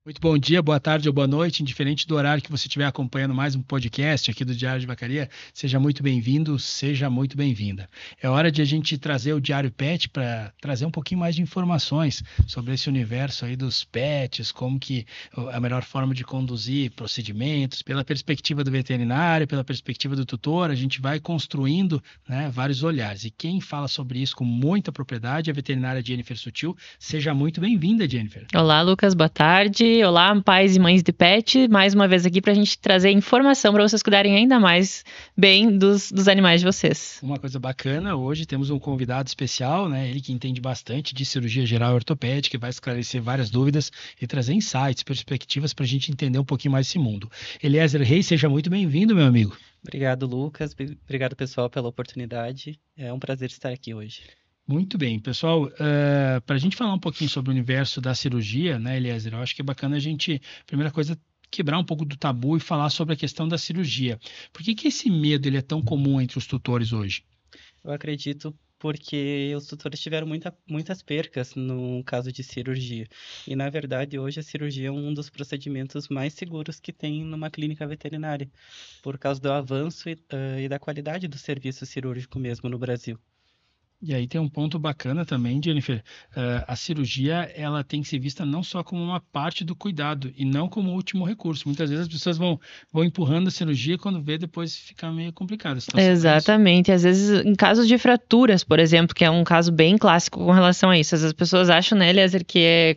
Muito bom dia, boa tarde ou boa noite, indiferente do horário que você estiver acompanhando mais um podcast aqui do Diário de Vacaria, seja muito bem-vindo, seja muito bem-vinda. É hora de a gente trazer o Diário Pet para trazer um pouquinho mais de informações sobre esse universo aí dos pets, como que a melhor forma de conduzir procedimentos, pela perspectiva do veterinário, pela perspectiva do tutor, a gente vai construindo, né, vários olhares. E quem fala sobre isso com muita propriedade é a veterinária Jennifer Sutil. Seja muito bem-vinda, Jennifer. Olá, Lucas, boa tarde. Olá, pais e mães de pet. Mais uma vez aqui para a gente trazer informação para vocês cuidarem ainda mais bem dos animais de vocês. Uma coisa bacana, hoje temos um convidado especial, né? Ele que entende bastante de cirurgia geral e ortopédica, e vai esclarecer várias dúvidas e trazer insights, perspectivas para a gente entender um pouquinho mais esse mundo. Eliezer Reis, seja muito bem-vindo, meu amigo. Obrigado, Lucas. Obrigado, pessoal, pela oportunidade. É um prazer estar aqui hoje. Muito bem, pessoal, para a gente falar um pouquinho sobre o universo da cirurgia, né, Eliezer, eu acho que é bacana a gente, primeira coisa, quebrar um pouco do tabu e falar sobre a questão da cirurgia. Por que que esse medo ele é tão comum entre os tutores hoje? Eu acredito porque os tutores tiveram muitas percas no caso de cirurgia. E, na verdade, hoje a cirurgia é um dos procedimentos mais seguros que tem numa clínica veterinária, por causa do avanço e da qualidade do serviço cirúrgico mesmo no Brasil. E aí tem um ponto bacana também, Jennifer. A cirurgia ela tem que ser vista não só como uma parte do cuidado e não como último recurso. Muitas vezes as pessoas vão empurrando a cirurgia quando vê depois fica meio complicado a situação, não é isso? Exatamente. Às vezes, em casos de fraturas, por exemplo, que é um caso bem clássico com relação a isso. Às vezes as pessoas acham, né, Eliezer,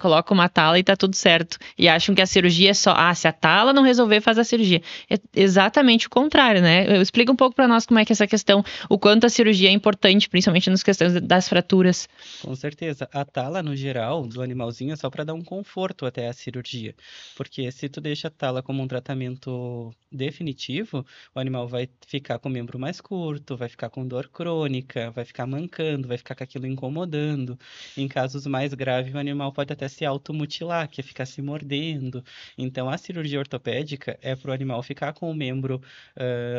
coloca uma tala e tá tudo certo. E acham que a cirurgia é só, se a tala não resolver, faz a cirurgia. É exatamente o contrário, né? Explica um pouco para nós como é que é essa questão, o quanto a cirurgia é importante, principalmente nas questões das fraturas. Com certeza. A tala, no geral, do animalzinho é só para dar um conforto até a cirurgia. Porque se tu deixa a tala como um tratamento definitivo, o animal vai ficar com o membro mais curto, vai ficar com dor crônica, vai ficar mancando, vai ficar com aquilo incomodando. Em casos mais graves, o animal pode até se automutilar, que é ficar se mordendo. Então, a cirurgia ortopédica é para o animal ficar com o membro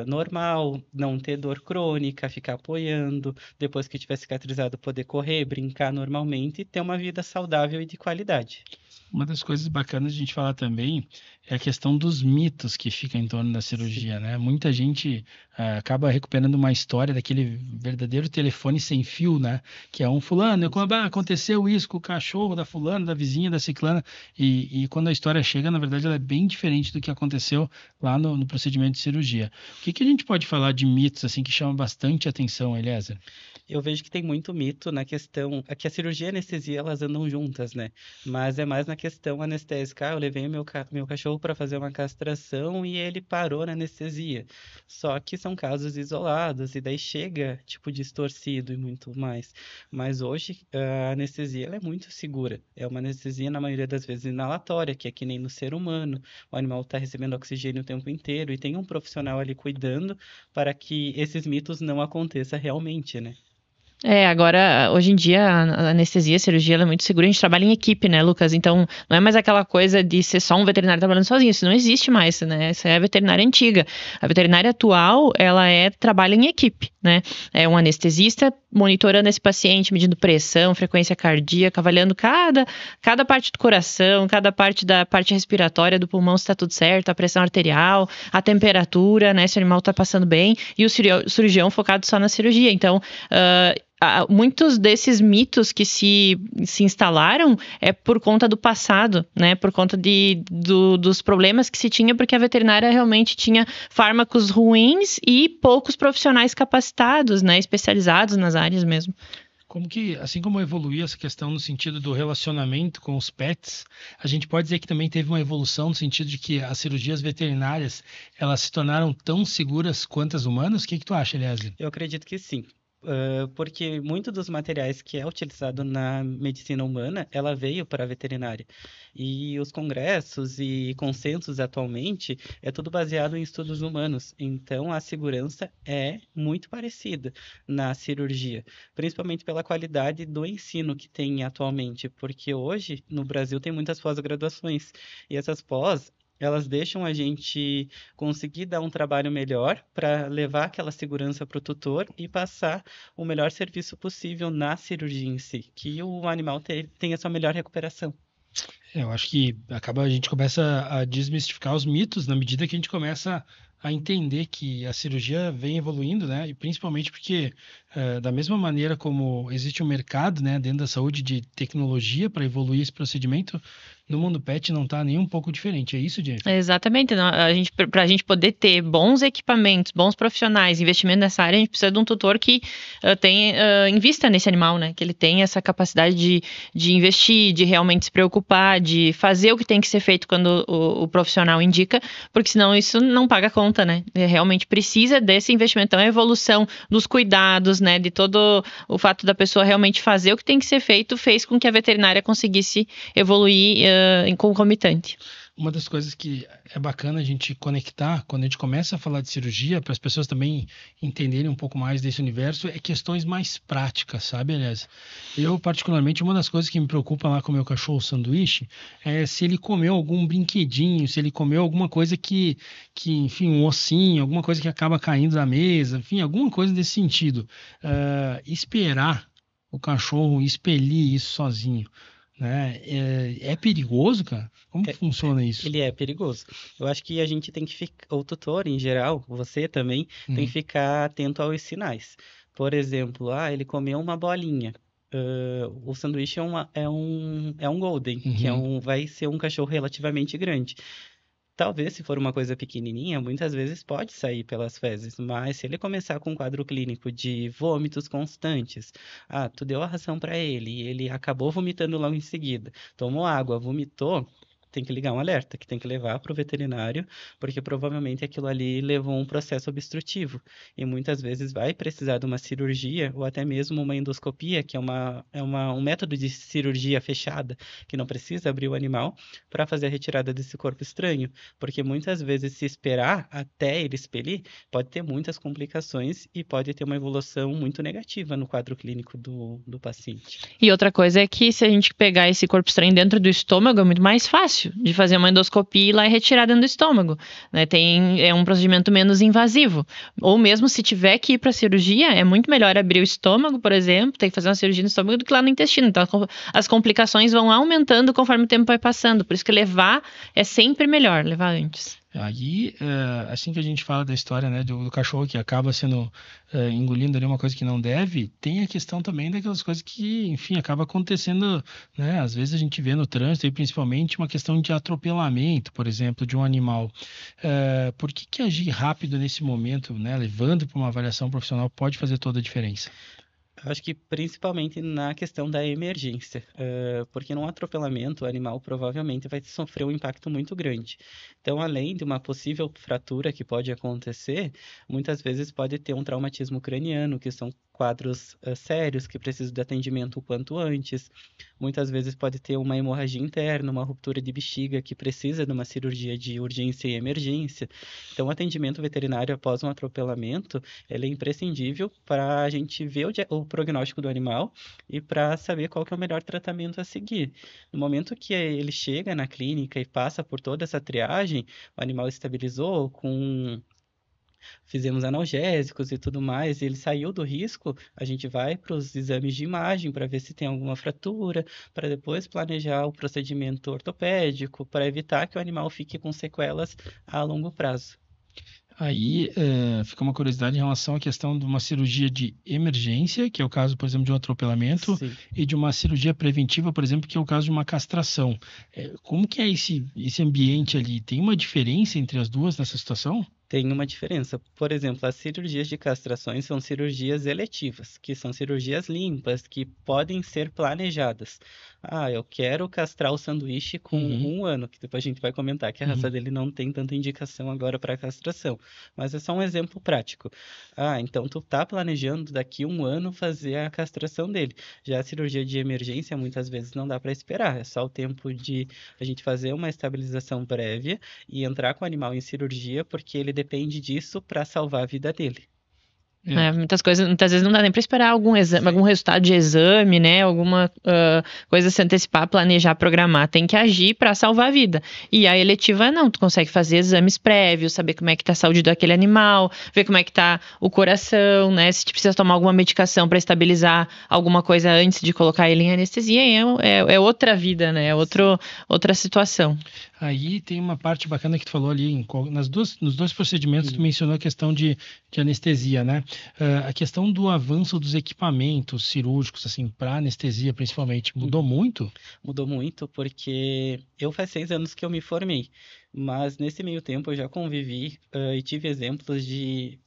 normal, não ter dor crônica, ficar apoiando, depois que tiver cicatrizado, poder correr, brincar normalmente e ter uma vida saudável e de qualidade. Uma das coisas bacanas de a gente falar também é a questão dos mitos que ficam em torno da Sim, cirurgia, né? Muita gente acaba recuperando uma história daquele verdadeiro telefone sem fio, né? Que é um fulano, com certeza. aconteceu isso com o cachorro da fulana, da vizinha, da ciclana, e quando a história chega, na verdade, ela é bem diferente do que aconteceu lá no procedimento de cirurgia. O que que a gente pode falar de mitos, assim, que chamam bastante atenção, Eliezer? Eu vejo que tem muito mito na questão, é que a cirurgia e a anestesia elas andam juntas, né? Mas é mais na questão anestésica. Eu levei meu cachorro para fazer uma castração e ele parou na anestesia. Só que são casos isolados e daí chega tipo distorcido e muito mais. Mas hoje a anestesia ela é muito segura. É uma anestesia na maioria das vezes inalatória, que é que nem no ser humano. O animal está recebendo oxigênio o tempo inteiro e tem um profissional ali cuidando para que esses mitos não aconteçam realmente, né? Agora, hoje em dia, a anestesia, a cirurgia, ela é muito segura. A gente trabalha em equipe, né, Lucas? Então, não é mais aquela coisa de ser só um veterinário trabalhando sozinho. Isso não existe mais, né? Essa é a veterinária antiga. A veterinária atual, ela trabalha em equipe, né? É um anestesista monitorando esse paciente, medindo pressão, frequência cardíaca, avaliando cada parte do coração, cada parte da parte respiratória do pulmão, se está tudo certo, a pressão arterial, a temperatura, né? Se o animal está passando bem. E o cirurgião focado só na cirurgia. Então, muitos desses mitos que se instalaram é por conta do passado, né? Por conta dos problemas que se tinha, porque a veterinária realmente tinha fármacos ruins e poucos profissionais capacitados, né? Especializados nas áreas mesmo. Como que, assim como evoluiu essa questão no sentido do relacionamento com os pets, a gente pode dizer que também teve uma evolução no sentido de que as cirurgias veterinárias, elas se tornaram tão seguras quanto as humanas? O que que tu acha, Eliezer? Eu acredito que sim. Porque muito dos materiais que é utilizado na medicina humana, ela veio para a veterinária. E os congressos e consensos atualmente é tudo baseado em estudos humanos. Então, a segurança é muito parecida na cirurgia, principalmente pela qualidade do ensino que tem atualmente, porque hoje no Brasil tem muitas pós-graduações e essas pós elas deixam a gente conseguir dar um trabalho melhor para levar aquela segurança para o tutor e passar o melhor serviço possível na cirurgia em si, que o animal tenha sua melhor recuperação. Eu acho que a gente começa a desmistificar os mitos na medida que a gente começa a entender que a cirurgia vem evoluindo, né? E principalmente porque, da mesma maneira como existe um mercado, né, dentro da saúde de tecnologia para evoluir esse procedimento, no mundo pet não está nem um pouco diferente. É isso, Jennifer? Exatamente. Para a gente poder ter bons equipamentos, bons profissionais, investimento nessa área, a gente precisa de um tutor que invista nesse animal, né? Que ele tenha essa capacidade de investir, de realmente se preocupar, de fazer o que tem que ser feito quando o profissional indica, porque senão isso não paga a conta, né? Realmente precisa desse investimento. Então, a evolução dos cuidados, né? De todo o fato da pessoa realmente fazer o que tem que ser feito, fez com que a veterinária conseguisse evoluir em concomitante. Uma das coisas que é bacana a gente conectar quando a gente começa a falar de cirurgia, para as pessoas também entenderem um pouco mais desse universo, é questões mais práticas, sabe, aliás? Eu, particularmente, uma das coisas que me preocupa lá com o meu cachorro sanduíche é se ele comeu algum brinquedinho, se ele comeu alguma coisa enfim, um ossinho, alguma coisa que acaba caindo da mesa, enfim, alguma coisa desse sentido. Esperar o cachorro expelir isso sozinho, né? É perigoso, cara? Como que É, funciona isso? ele é perigoso. Eu acho que a gente tem que ficar, o tutor em geral, você também, tem que Uhum, ficar atento aos sinais. Por exemplo, ele comeu uma bolinha. O sanduíche é um Golden, que uhum. vai ser um cachorro relativamente grande. Talvez, se for uma coisa pequenininha, muitas vezes pode sair pelas fezes, mas se ele começar com um quadro clínico de vômitos constantes, tu deu a ração para ele e ele acabou vomitando logo em seguida, tomou água, vomitou, tem que ligar um alerta, que tem que levar para o veterinário, porque provavelmente aquilo ali levou um processo obstrutivo e muitas vezes vai precisar de uma cirurgia ou até mesmo uma endoscopia, que um método de cirurgia fechada, que não precisa abrir o animal para fazer a retirada desse corpo estranho. Porque muitas vezes, se esperar até ele expelir, pode ter muitas complicações e pode ter uma evolução muito negativa no quadro clínico do paciente. E outra coisa é que se a gente pegar esse corpo estranho dentro do estômago, é muito mais fácil de fazer uma endoscopia e ir lá e retirar dentro do estômago, né? É um procedimento menos invasivo. Ou mesmo se tiver que ir para cirurgia, é muito melhor abrir o estômago, por exemplo, tem que fazer uma cirurgia no estômago do que lá no intestino. Então, as complicações vão aumentando conforme o tempo vai passando. Por isso que levar é sempre melhor, levar antes. Aí, assim que a gente fala da história, né, do cachorro que acaba sendo engolindo ali uma coisa que não deve, tem a questão também daquelas coisas que, enfim, acaba acontecendo, né? Às vezes a gente vê no trânsito, e principalmente uma questão de atropelamento, por exemplo, de um animal. Por que agir rápido nesse momento, né, levando para uma avaliação profissional, pode fazer toda a diferença? Eu acho que principalmente na questão da emergência, porque num atropelamento o animal provavelmente vai sofrer um impacto muito grande. Então, além de uma possível fratura que pode acontecer, muitas vezes pode ter um traumatismo craniano, que são quadros sérios que precisam de atendimento o quanto antes. Muitas vezes pode ter uma hemorragia interna, uma ruptura de bexiga que precisa de uma cirurgia de urgência e emergência. Então, o atendimento veterinário após um atropelamento ele é imprescindível para a gente ver o prognóstico do animal e para saber qual que é o melhor tratamento a seguir. No momento que ele chega na clínica e passa por toda essa triagem, o animal estabilizou fizemos analgésicos e tudo mais, e ele saiu do risco, a gente vai para os exames de imagem para ver se tem alguma fratura, para depois planejar o procedimento ortopédico, para evitar que o animal fique com sequelas a longo prazo. Aí fica uma curiosidade em relação à questão de uma cirurgia de emergência, que é o caso, por exemplo, de um atropelamento, Sim. e de uma cirurgia preventiva, por exemplo, que é o caso de uma castração. Como que é esse ambiente ali? Tem uma diferença entre as duas nessa situação? Tem uma diferença. Por exemplo, as cirurgias de castrações são cirurgias eletivas, que são cirurgias limpas, que podem ser planejadas. Eu quero castrar o sanduíche com Uhum, 1 ano, que depois a gente vai comentar que a raça uhum. dele não tem tanta indicação agora para castração. Mas é só um exemplo prático. Então tu tá planejando daqui 1 ano fazer a castração dele. Já a cirurgia de emergência muitas vezes não dá para esperar. É só o tempo de a gente fazer uma estabilização prévia e entrar com o animal em cirurgia, porque ele depende disso para salvar a vida dele. Muitas vezes não dá nem para esperar algum resultado de exame, né? Alguma coisa se antecipar, planejar, programar. Tem que agir para salvar a vida. E a eletiva não, tu consegue fazer exames prévios, saber como é que tá a saúde daquele animal, ver como é que tá o coração, né? Se tu precisa tomar alguma medicação para estabilizar alguma coisa antes de colocar ele em anestesia, é outra vida, né? Outra situação. Aí tem uma parte bacana que tu falou ali, nos dois procedimentos tu mencionou a questão de anestesia, né? A questão do avanço dos equipamentos cirúrgicos, assim, para anestesia principalmente, mudou muito? Mudou muito porque eu faz 6 anos que eu me formei, mas nesse meio tempo eu já convivi e tive exemplos de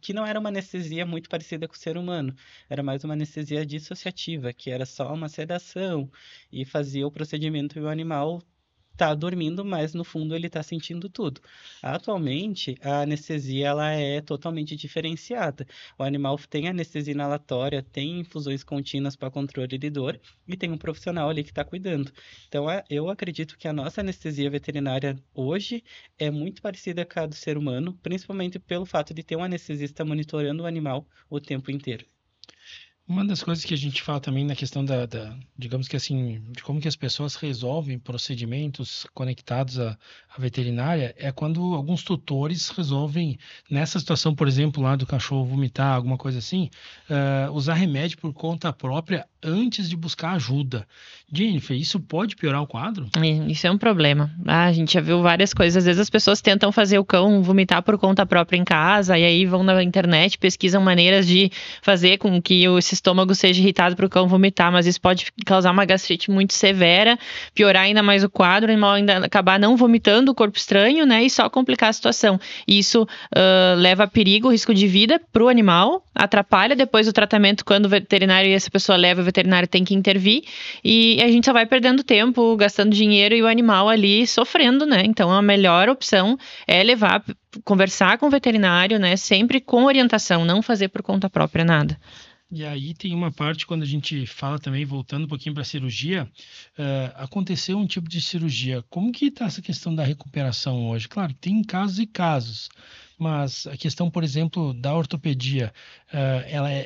que não era uma anestesia muito parecida com o ser humano, era mais uma anestesia dissociativa, que era só uma sedação e fazia o procedimento e o animal tá dormindo, mas no fundo ele tá sentindo tudo. Atualmente, a anestesia ela é totalmente diferenciada. O animal tem anestesia inalatória, tem infusões contínuas para controle de dor e tem um profissional ali que está cuidando. Então, eu acredito que a nossa anestesia veterinária hoje é muito parecida com a do ser humano, principalmente pelo fato de ter um anestesista monitorando o animal o tempo inteiro. Uma das coisas que a gente fala também na questão digamos que assim, de como que as pessoas resolvem procedimentos conectados à veterinária é quando alguns tutores resolvem, nessa situação, por exemplo, lá do cachorro vomitar, alguma coisa assim, usar remédio por conta própria antes de buscar ajuda. Jennifer, isso pode piorar o quadro? Isso é um problema. A gente já viu várias coisas. Às vezes as pessoas tentam fazer o cão vomitar por conta própria em casa, e aí vão na internet, pesquisam maneiras de fazer com que esse estômago seja irritado para o cão vomitar, mas isso pode causar uma gastrite muito severa, piorar ainda mais o quadro, o animal ainda acabar não vomitando o corpo estranho, né, e só complicar a situação. E isso leva a perigo, risco de vida para o animal, atrapalha depois o tratamento quando o veterinário e essa pessoa leva, o veterinário tem que intervir, e a gente só vai perdendo tempo, gastando dinheiro e o animal ali sofrendo, né? Então a melhor opção é conversar com o veterinário, né? Sempre com orientação, não fazer por conta própria nada. E aí tem uma parte quando a gente fala também, voltando um pouquinho para a cirurgia, aconteceu um tipo de cirurgia. Como que está essa questão da recuperação hoje? Claro, tem casos e casos, mas a questão, por exemplo, da ortopedia,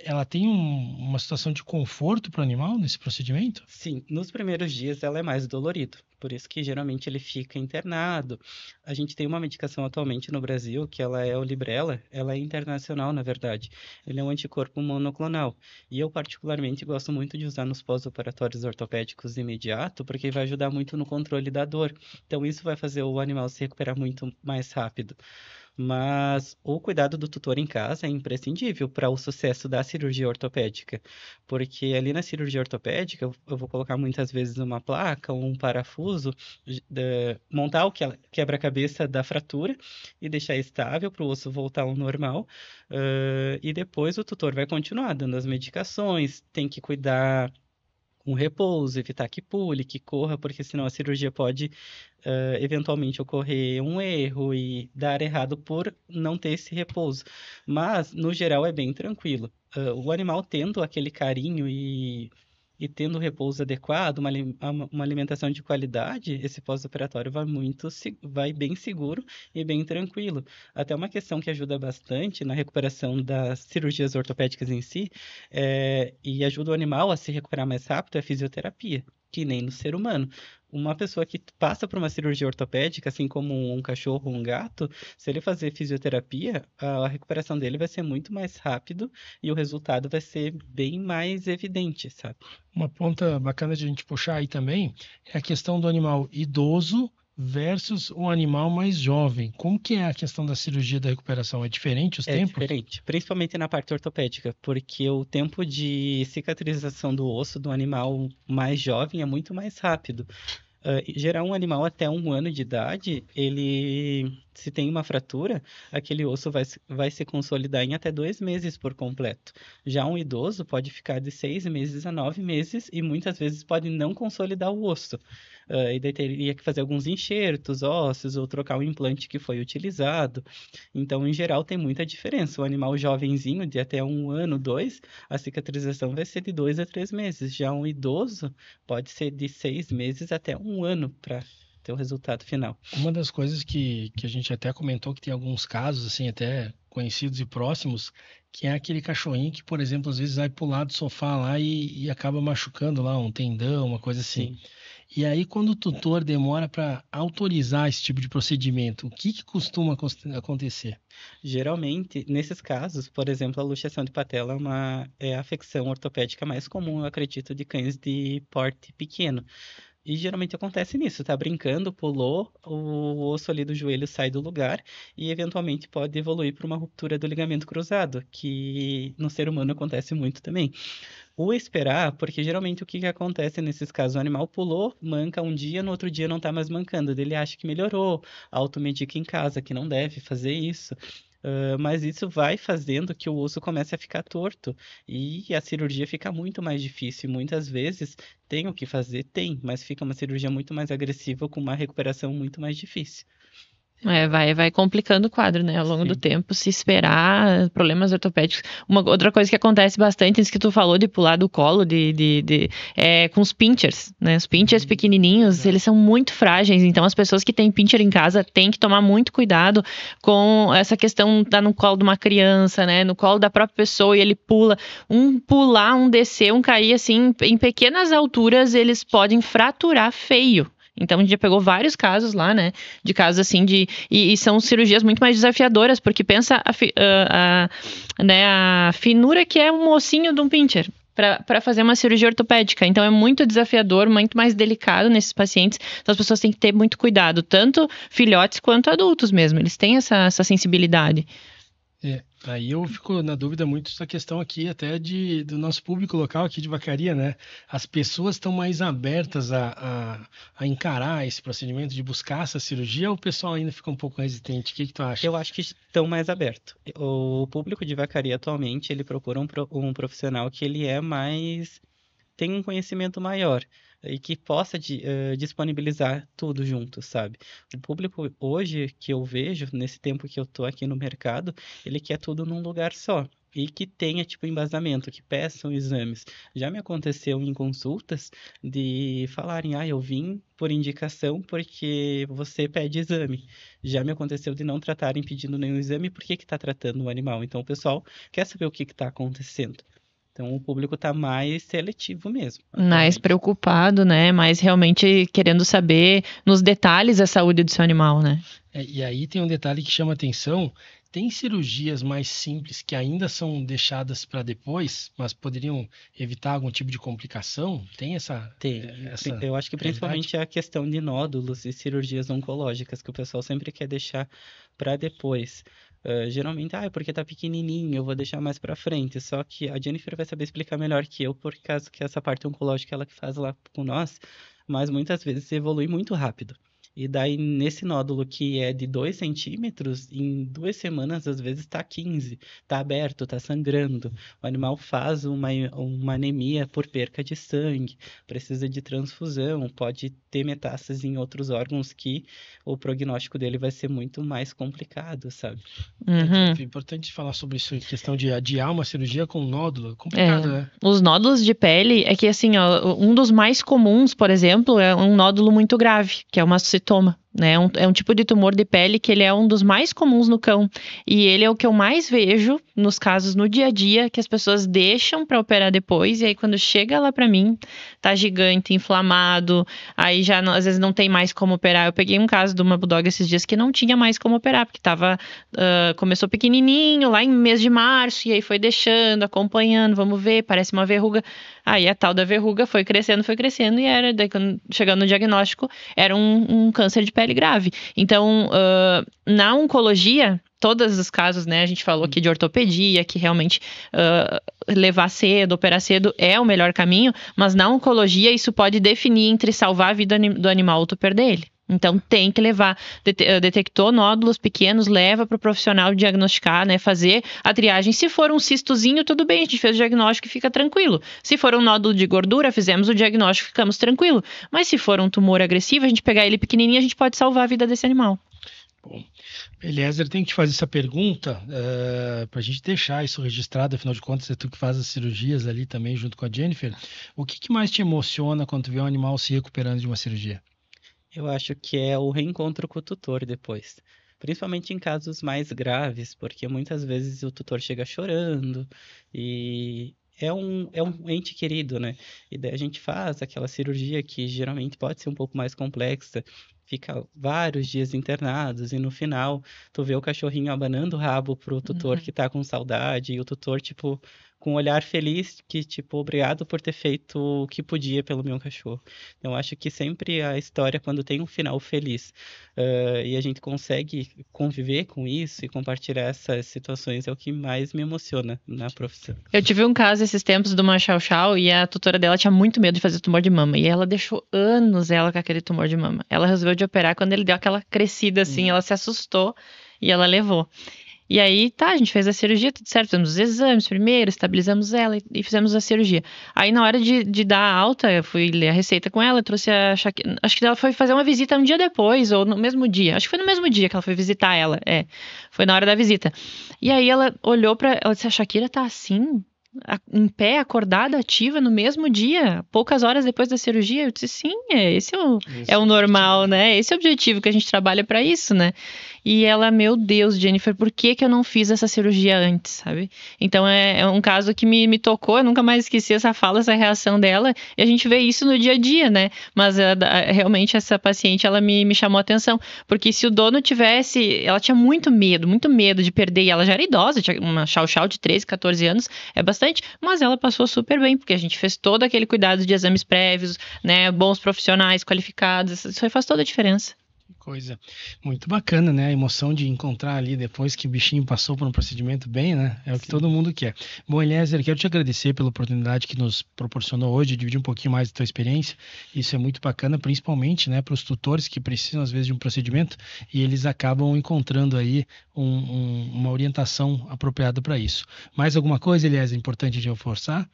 ela tem uma situação de conforto para o animal nesse procedimento? Sim, nos primeiros dias ela é mais dolorido, por isso que geralmente ele fica internado. A gente tem uma medicação atualmente no Brasil, que ela é o Librela, ela é internacional, na verdade. Ele é um anticorpo monoclonal. E eu particularmente gosto muito de usar nos pós-operatórios ortopédicos de imediato, porque vai ajudar muito no controle da dor. Então isso vai fazer o animal se recuperar muito mais rápido. Mas o cuidado do tutor em casa é imprescindível para o sucesso da cirurgia ortopédica, porque ali na cirurgia ortopédica eu vou colocar muitas vezes uma placa ou um parafuso, montar o quebra-cabeça da fratura e deixar estável para o osso voltar ao normal, e depois o tutor vai continuar dando as medicações, tem que cuidar com repouso, evitar que pule, que corra, porque senão a cirurgia pode eventualmente ocorrer um erro e dar errado por não ter esse repouso. Mas, no geral, é bem tranquilo. O animal tendo aquele carinho e tendo o repouso adequado, uma alimentação de qualidade, esse pós-operatório vai bem seguro e bem tranquilo. Até uma questão que ajuda bastante na recuperação das cirurgias ortopédicas em si, e ajuda o animal a se recuperar mais rápido, é a fisioterapia, que nem no ser humano. Uma pessoa que passa por uma cirurgia ortopédica, assim como um cachorro ou um gato, se ele fazer fisioterapia, a recuperação dele vai ser muito mais rápido e o resultado vai ser bem mais evidente, sabe? Uma ponta bacana de a gente puxar aí também é a questão do animal idoso versus o animal mais jovem. Como que é a questão da cirurgia da recuperação? É diferente os tempos? É diferente, principalmente na parte ortopédica, porque o tempo de cicatrização do osso do animal mais jovem é muito mais rápido. Gerar um animal até 1 ano de idade, se tem uma fratura, aquele osso vai se consolidar em até 2 meses por completo. Já um idoso pode ficar de 6 meses a 9 meses e muitas vezes pode não consolidar o osso. E daí teria que fazer alguns enxertos ósseos ou trocar o implante que foi utilizado. Então, em geral, tem muita diferença. O animal jovenzinho, de até 1 ano, 2, a cicatrização vai ser de 2 a 3 meses. Já um idoso pode ser de 6 meses até 1 ano para ter o resultado final. Uma das coisas que a gente até comentou, que tem alguns casos, assim, até conhecidos e próximos, que é aquele cachorrinho que, por exemplo, às vezes vai pular do sofá lá e acaba machucando lá um tendão, uma coisa assim. Sim. E aí, quando o tutor demora para autorizar esse tipo de procedimento, o que costuma acontecer? Geralmente, nesses casos, por exemplo, a luxação de patela é a afecção ortopédica mais comum, eu acredito, de cães de porte pequeno. E geralmente acontece nisso, tá brincando, pulou, o osso ali do joelho sai do lugar e eventualmente pode evoluir para uma ruptura do ligamento cruzado, que no ser humano acontece muito também. O esperar, porque geralmente o que que acontece nesses casos? O animal pulou, manca um dia, no outro dia não tá mais mancando. Daí ele acha que melhorou, automedica em casa, que não deve fazer isso. Mas isso vai fazendo que o osso comece a ficar torto e a cirurgia fica muito mais difícil. Muitas vezes tem o que fazer, tem, mas fica uma cirurgia muito mais agressiva com uma recuperação muito mais difícil. Vai complicando o quadro, né? Ao longo do Sim. tempo, se esperar problemas ortopédicos. Uma outra coisa que acontece bastante, isso que tu falou de pular do colo, com os pinchers, né? Os pinchers pequenininhos, Exato. eles são muito frágeis, então as pessoas que têm pincher em casa têm que tomar muito cuidado com essa questão de estar no colo de uma criança, né? No colo da própria pessoa e ele pula. Um pular, um descer, um cair, assim, em pequenas alturas, eles podem fraturar feio. Então, a gente já pegou vários casos lá, né? De casos assim E são cirurgias muito mais desafiadoras, porque pensa a finura que é um ossinho de um pincher para fazer uma cirurgia ortopédica. Então, é muito desafiador, muito mais delicado nesses pacientes. Então, as pessoas têm que ter muito cuidado, tanto filhotes quanto adultos mesmo. Eles têm essa sensibilidade. Aí eu fico na dúvida muito dessa questão aqui até do nosso público local aqui de Vacaria, né? As pessoas estão mais abertas a encarar esse procedimento de buscar essa cirurgia ou o pessoal ainda fica um pouco resistente? O que tu acha? Eu acho que estão mais abertos. O público de vacaria atualmente, ele procura um profissional que ele tem um conhecimento maior e que possa disponibilizar tudo junto, sabe? O público hoje que eu vejo, nesse tempo que eu tô aqui no mercado, ele quer tudo num lugar só. E que tenha, tipo, embasamento, que peçam exames. Já me aconteceu em consultas de falarem, eu vim por indicação porque você pede exame. Já me aconteceu de não tratarem pedindo nenhum exame, por que tá tratando o animal? Então o pessoal quer saber o que tá acontecendo. Então, o público está mais seletivo mesmo, Mais atualmente. preocupado, né? Mais realmente querendo saber nos detalhes a saúde do seu animal, né? E aí tem um detalhe que chama atenção. Tem cirurgias mais simples que ainda são deixadas para depois, mas poderiam evitar algum tipo de complicação? Tem essa Eu acho que realidade? principalmente a questão de nódulos e cirurgias oncológicas, que o pessoal sempre quer deixar para depois. Geralmente, é porque tá pequenininho, eu vou deixar mais para frente. Só que a Jennifer vai saber explicar melhor que eu, por causa que essa parte oncológica ela que faz lá com nós, mas muitas vezes evolui muito rápido. E daí, nesse nódulo que é de 2 centímetros, em 2 semanas, às vezes está 15, está aberto, está sangrando. O animal faz uma anemia por perca de sangue, precisa de transfusão, pode ter metástase em outros órgãos que o prognóstico dele vai ser muito mais complicado, sabe? Uhum. É importante falar sobre isso, questão de adiar uma cirurgia com nódulo. Complicado, né? Os nódulos de pele é que, assim, ó, um dos mais comuns, por exemplo, é um nódulo muito grave, que é o mastocitoma, né? É um tipo de tumor de pele que ele é um dos mais comuns no cão. E ele é o que eu mais vejo nos casos no dia a dia, que as pessoas deixam para operar depois, e aí quando chega lá para mim, tá gigante, inflamado, aí já às vezes não tem mais como operar. Eu peguei um caso de uma bulldog esses dias que não tinha mais como operar, porque começou pequenininho, lá em mês de março, e aí foi deixando, acompanhando, vamos ver, parece uma verruga. Aí a tal da verruga foi crescendo, e daí quando chegando no diagnóstico, era um câncer de pele grave. Então, na oncologia, todos os casos, né, a gente falou aqui de ortopedia, que realmente levar cedo, operar cedo é o melhor caminho, mas na oncologia isso pode definir entre salvar a vida do animal ou tu perder ele. Então, tem que levar, detectou nódulos pequenos, leva para o profissional diagnosticar, né, fazer a triagem. Se for um cistozinho, tudo bem, a gente fez o diagnóstico e fica tranquilo. Se for um nódulo de gordura, fizemos o diagnóstico e ficamos tranquilo. Mas se for um tumor agressivo, a gente pegar ele pequenininho, a gente pode salvar a vida desse animal. Bom, Eliezer, tem que te fazer essa pergunta para a gente deixar isso registrado, afinal de contas é tu que faz as cirurgias ali também junto com a Jennifer. O que mais te emociona quando tu vê um animal se recuperando de uma cirurgia? Eu acho que é o reencontro com o tutor depois. Principalmente em casos mais graves, porque muitas vezes o tutor chega chorando e é um ente querido, né? E daí a gente faz aquela cirurgia que geralmente pode ser um pouco mais complexa, fica vários dias internados e no final tu vê o cachorrinho abanando o rabo pro tutor que tá com saudade e o tutor, tipo, com um olhar feliz que, tipo, obrigado por ter feito o que podia pelo meu cachorro. Então, acho que sempre a história, quando tem um final feliz, e a gente consegue conviver com isso e compartilhar essas situações, é o que mais me emociona na profissão. Eu tive um caso esses tempos de uma Chow Chow e a tutora dela tinha muito medo de fazer tumor de mama. E ela deixou anos ela com aquele tumor de mama. Ela resolveu de operar quando ele deu aquela crescida assim, ela se assustou e ela levou. E aí, tá, a gente fez a cirurgia, tudo certo, fizemos os exames primeiro, estabilizamos ela e fizemos a cirurgia. Aí, na hora de dar a alta, eu fui ler a receita com ela, trouxe a Shakira. Acho que ela foi fazer uma visita um dia depois, ou no mesmo dia. Acho que foi no mesmo dia que ela foi visitar ela. Foi na hora da visita. E aí, ela olhou ela disse: a Shakira tá assim, em pé, acordada, ativa, no mesmo dia, poucas horas depois da cirurgia. Eu disse: sim, esse é o normal, né? Esse é o objetivo que a gente trabalha para isso, né? E ela, meu Deus, Jennifer, por que eu não fiz essa cirurgia antes, sabe? Então é um caso que me tocou, eu nunca mais esqueci essa fala, essa reação dela, e a gente vê isso no dia a dia, né? Mas realmente essa paciente, ela me chamou a atenção, porque se o dono tivesse, ela tinha muito medo de perder, e ela já era idosa, tinha uma Chow Chow de 13, 14 anos, é bastante, mas ela passou super bem, porque a gente fez todo aquele cuidado de exames prévios, né? Bons profissionais qualificados, isso aí faz toda a diferença. Coisa muito bacana, né? A emoção de encontrar ali depois que o bichinho passou por um procedimento bem, né? É o que todo mundo quer. Bom, Eliezer, quero te agradecer pela oportunidade que nos proporcionou hoje, de dividir um pouquinho mais da tua experiência. Isso é muito bacana, principalmente, né, para os tutores que precisam, às vezes, de um procedimento e eles acabam encontrando aí uma orientação apropriada para isso. Mais alguma coisa, Eliezer, importante de reforçar?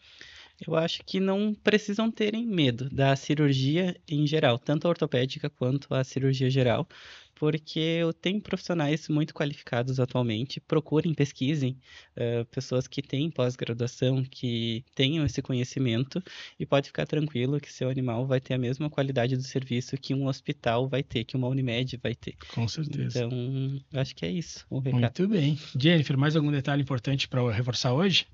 Eu acho que não precisam terem medo da cirurgia em geral, tanto a ortopédica quanto a cirurgia geral, porque eu tenho profissionais muito qualificados atualmente. Procurem, pesquisem, pessoas que têm pós-graduação, que tenham esse conhecimento, e pode ficar tranquilo que seu animal vai ter a mesma qualidade do serviço que um hospital vai ter, que uma Unimed vai ter. Com certeza. Então, acho que é isso o recado. Muito bem. Jennifer, mais algum detalhe importante para reforçar hoje?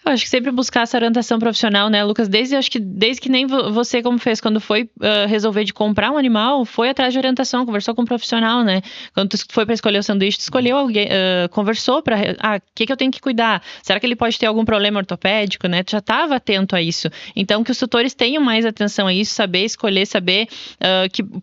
Eu acho que sempre buscar essa orientação profissional, né, Lucas? Desde que nem você como fez quando foi resolver de comprar um animal, foi atrás de orientação, conversou com um profissional, né? Quando tu foi para escolher o sanduíche, tu escolheu alguém, conversou para, o que eu tenho que cuidar? Será que ele pode ter algum problema ortopédico, né? Tu já estava atento a isso. Então, que os tutores tenham mais atenção a isso, saber escolher, saber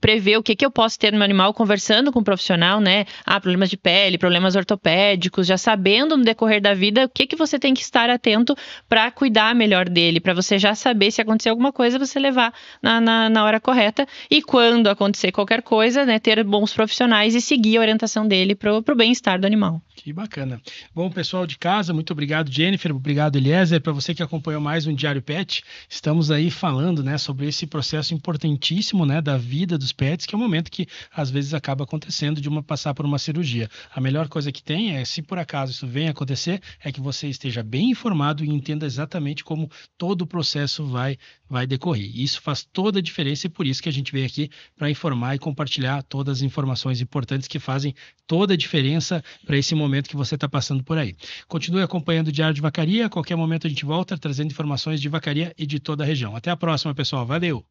prever o que eu posso ter no meu animal, conversando com o profissional, né? Problemas de pele, problemas ortopédicos, já sabendo no decorrer da vida o que você tem que estar atento para cuidar melhor dele, para você já saber se acontecer alguma coisa, você levar na hora correta, e quando acontecer qualquer coisa, né, ter bons profissionais e seguir a orientação dele para o bem-estar do animal. Que bacana. Bom, pessoal de casa, muito obrigado, Jennifer, obrigado, Eliezer. Para você que acompanhou mais um Diário Pet, estamos aí falando, né, sobre esse processo importantíssimo, né, da vida dos pets, que é o momento que às vezes acaba acontecendo de passar por uma cirurgia. A melhor coisa que tem é, se por acaso isso vem acontecer, é que você esteja bem informado e entenda exatamente como todo o processo vai decorrer. Isso faz toda a diferença e por isso que a gente veio aqui para informar e compartilhar todas as informações importantes que fazem toda a diferença para esse momento que você está passando por aí. Continue acompanhando o Diário de Vacaria. A qualquer momento a gente volta trazendo informações de vacaria e de toda a região. Até a próxima, pessoal. Valeu!